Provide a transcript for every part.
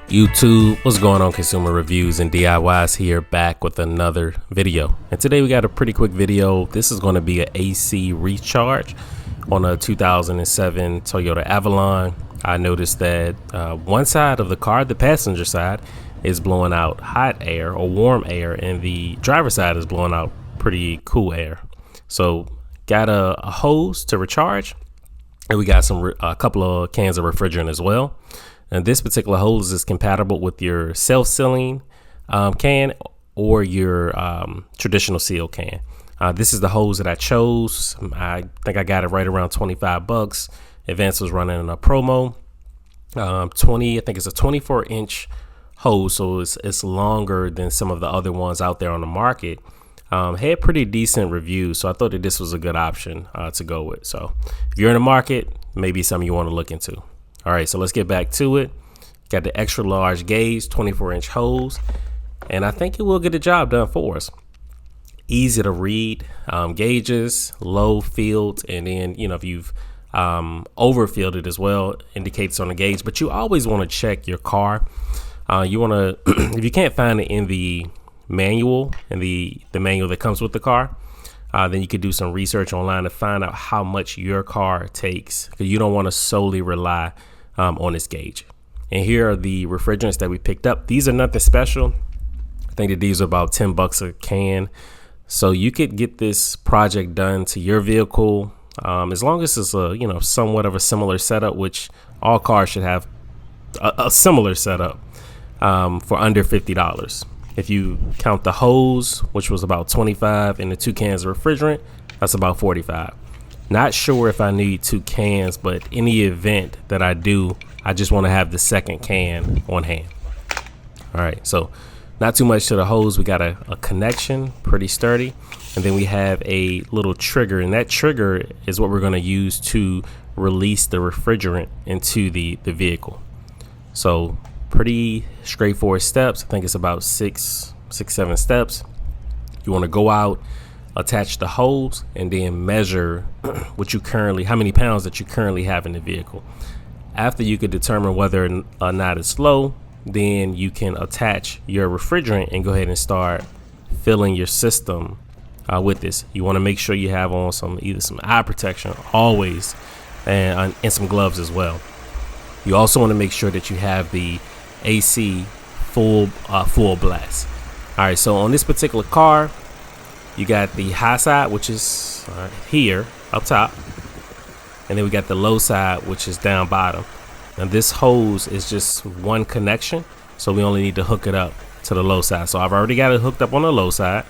YouTube, what's going on? Consumer Reviews and DIYs here, back with another video. And today we got a pretty quick video. This is going to be an AC recharge on a 2007 Toyota Avalon. I noticed that one side of the car, the passenger side, is blowing out hot air or warm air, and the driver's side is blowing out pretty cool air. So got a hose to recharge, and we got a couple of cans of refrigerant as well. And this particular hose is compatible with your self-sealing can or your traditional seal can. This is the hose that I chose. I think I got it right around $25. Advance was running a promo. I think it's a 24-inch hose, so it's longer than some of the other ones out there on the market. Had pretty decent reviews, so I thought that this was a good option to go with. So if you're in the market, maybe something you want to look into. All right, so let's get back to it. Got the extra large gauge 24-inch hose, and I think it will get the job done for us. Easy to read gauges, low filled, and then if you've overfilled it as well, indicates on the gauge. But you always want to check your car. You want to, if you can't find it in the manual and the manual that comes with the car, then you could do some research online to find out how much your car takes, because you don't want to solely rely on this gauge. And here are the refrigerants that we picked up. These are nothing special. I think that these are about $10 a can. So you could get this project done to your vehicle as long as it's a somewhat of a similar setup, which all cars should have a similar setup for under $50. If you count the hose, which was about $25, and the 2 cans of refrigerant, that's about $45. Not sure if I need 2 cans, but in the event that I do, I just want to have the second can on hand. All right, so not too much to the hose. We got a connection, pretty sturdy. And then we have a little trigger, and that trigger is what we're going to use to release the refrigerant into the vehicle. So pretty straightforward steps. I think it's about six, 7 steps. You want to go out, attach the hose, and then measure how many pounds that you currently have in the vehicle. After you could determine whether or not it's low, then you can attach your refrigerant and go ahead and start filling your system with this. You want to make sure you have on either some eye protection always, and some gloves as well. You also want to make sure that you have the AC full blast. All right, so on this particular car, you got the high side, which is here up top, and then we got the low side, which is down bottom. And this hose is just one connection, so we only need to hook it up to the low side. So I've already got it hooked up on the low side,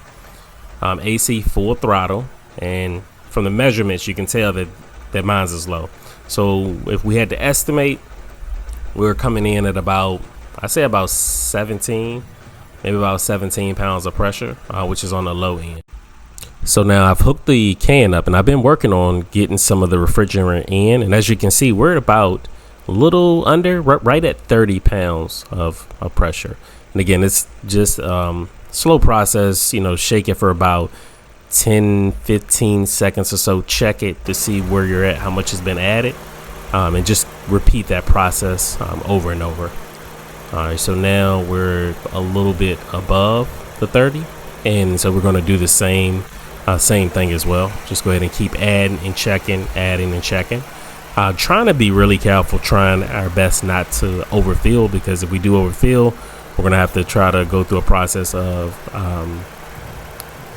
AC full throttle, and from the measurements you can tell that mine's is low. So if we had to estimate, we're coming in at about 17 pounds of pressure, which is on the low end. So now I've hooked the can up, and I've been working on getting some of the refrigerant in, and as you can see, we're at about a little under, right at 30 pounds of pressure. And again, it's just slow process. Shake it for about 10-15 seconds or so, check it to see where you're at, how much has been added, and just repeat that process over and over. All right, so now we're a little bit above the 30, and so we're going to do the same thing as well. Just go ahead and keep adding and checking. Trying to be really careful, trying our best not to overfill, because if we do overfill, we're going to have to try to go through a process of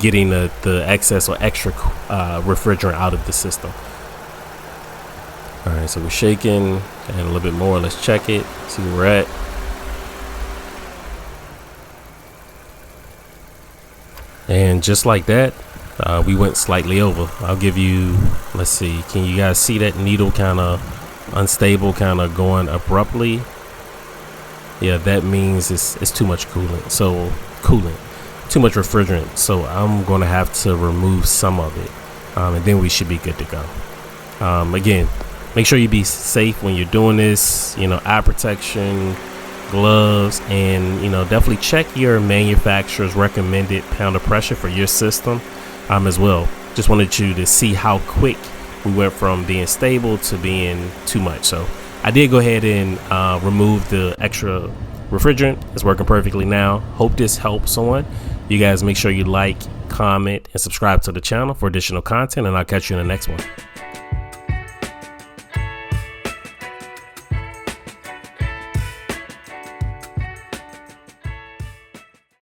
getting the excess or extra refrigerant out of the system. All right, so we're shaking and a little bit more. Let's check it, see where we're at. And just like that, we went slightly over. I'll give you, let's see, can you guys see that needle kind of unstable, kind of going abruptly? Yeah, that means it's too much coolant, too much refrigerant. So I'm going to have to remove some of it, and then we should be good to go. Again, make sure you be safe when you're doing this, eye protection, gloves, and definitely check your manufacturer's recommended pound of pressure for your system as well. Just wanted you to see how quick we went from being stable to being too much. So I did go ahead and remove the extra refrigerant. It's working perfectly now. Hope this helps someone. You guys make sure you like, comment, and subscribe to the channel for additional content, and I'll catch you in the next one.